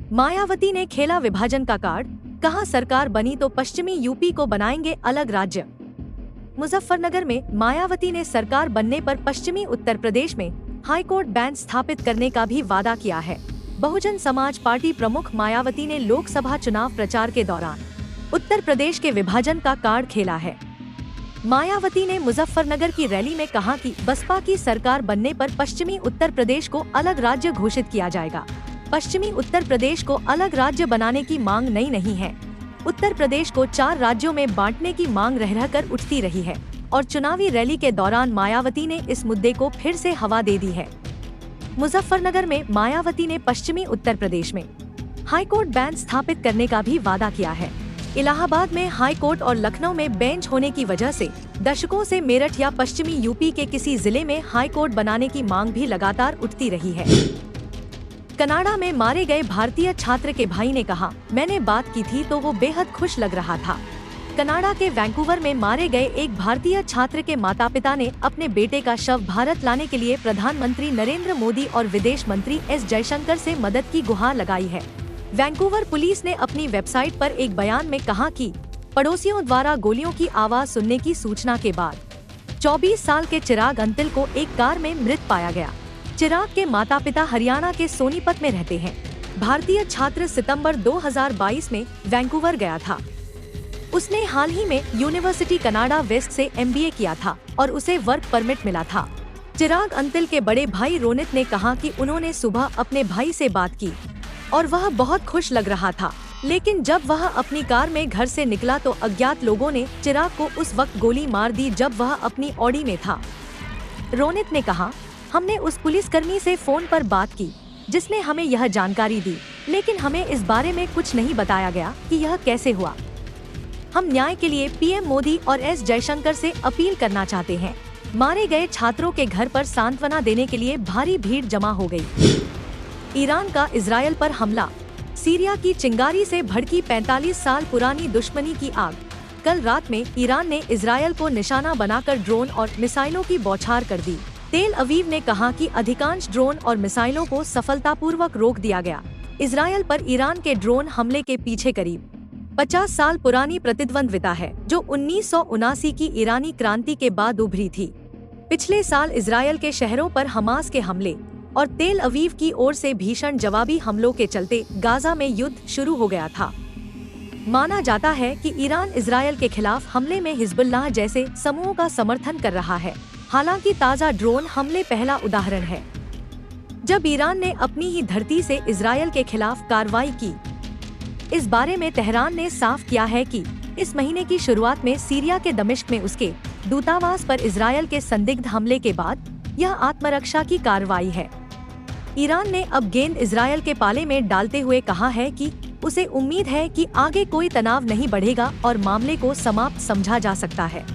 मायावती ने खेला विभाजन का कार्ड, कहा सरकार बनी तो पश्चिमी यूपी को बनाएंगे अलग राज्य। मुजफ्फरनगर में मायावती ने सरकार बनने पर पश्चिमी उत्तर प्रदेश में हाईकोर्ट बेंच स्थापित करने का भी वादा किया है। बहुजन समाज पार्टी प्रमुख मायावती ने लोकसभा चुनाव प्रचार के दौरान उत्तर प्रदेश के विभाजन का कार्ड खेला है। मायावती ने मुजफ्फरनगर की रैली में कहा कि बसपा की सरकार बनने पर पश्चिमी उत्तर प्रदेश को अलग राज्य घोषित किया जाएगा। पश्चिमी उत्तर प्रदेश को अलग राज्य बनाने की मांग नई नहीं है। उत्तर प्रदेश को 4 राज्यों में बांटने की मांग रह कर उठती रही है और चुनावी रैली के दौरान मायावती ने इस मुद्दे को फिर से हवा दे दी है। मुजफ्फरनगर में मायावती ने पश्चिमी उत्तर प्रदेश में हाईकोर्ट बेंच स्थापित करने का भी वादा किया है। इलाहाबाद में हाई कोर्ट और लखनऊ में बेंच होने की वजह से दशकों से मेरठ या पश्चिमी यूपी के किसी जिले में हाई कोर्ट बनाने की मांग भी लगातार उठती रही है। कनाडा में मारे गए भारतीय छात्र के भाई ने कहा, मैंने बात की थी तो वो बेहद खुश लग रहा था। कनाडा के वैंकूवर में मारे गए एक भारतीय छात्र के माता पिता ने अपने बेटे का शव भारत लाने के लिए प्रधानमंत्री नरेंद्र मोदी और विदेश मंत्री एस जयशंकर से मदद की गुहार लगाई है। वैंकूवर पुलिस ने अपनी वेबसाइट पर एक बयान में कहा कि पड़ोसियों द्वारा गोलियों की आवाज सुनने की सूचना के बाद 24 साल के चिराग अंतिल को एक कार में मृत पाया गया। चिराग के माता पिता हरियाणा के सोनीपत में रहते हैं। भारतीय छात्र सितंबर 2022 में वैंकूवर गया था। उसने हाल ही में यूनिवर्सिटी कनाडा वेस्ट से MBA किया था और उसे वर्क परमिट मिला था। चिराग अंतिल के बड़े भाई रोनित ने कहा कि उन्होंने सुबह अपने भाई से बात की और वह बहुत खुश लग रहा था, लेकिन जब वह अपनी कार में घर से निकला तो अज्ञात लोगों ने चिराग को उस वक्त गोली मार दी जब वह अपनी ऑडी में था। रोनित ने कहा, हमने उस पुलिसकर्मी से फोन पर बात की जिसने हमें यह जानकारी दी, लेकिन हमें इस बारे में कुछ नहीं बताया गया कि यह कैसे हुआ। हम न्याय के लिए PM मोदी और एस जयशंकर से अपील करना चाहते हैं। मारे गए छात्रों के घर पर सांत्वना देने के लिए भारी भीड़ जमा हो गई। ईरान का इजरायल पर हमला, सीरिया की चिंगारी से भड़की 45 साल पुरानी दुश्मनी की आग। कल रात में ईरान ने इजरायल को निशाना बनाकर ड्रोन और मिसाइलों की बौछार कर दी। तेल अवीव ने कहा कि अधिकांश ड्रोन और मिसाइलों को सफलतापूर्वक रोक दिया गया। इजरायल पर ईरान के ड्रोन हमले के पीछे करीब 50 साल पुरानी प्रतिद्वंद्विता है जो 1979 की ईरानी क्रांति के बाद उभरी थी। पिछले साल इजरायल के शहरों पर हमास के हमले और तेल अवीव की ओर से भीषण जवाबी हमलों के चलते गाजा में युद्ध शुरू हो गया था। माना जाता है कि ईरान इजरायल के खिलाफ हमले में हिजबुल्लाह जैसे समूहों का समर्थन कर रहा है। हालांकि ताज़ा ड्रोन हमले पहला उदाहरण है जब ईरान ने अपनी ही धरती से इजरायल के खिलाफ कार्रवाई की। इस बारे में तेहरान ने साफ किया है कि इस महीने की शुरुआत में सीरिया के दमिश्क में उसके दूतावास पर इजरायल के संदिग्ध हमले के बाद यह आत्मरक्षा की कार्रवाई है। ईरान ने अब गेंद इजरायल के पाले में डालते हुए कहा है कि उसे उम्मीद है कि आगे कोई तनाव नहीं बढ़ेगा और मामले को समाप्त समझा जा सकता है।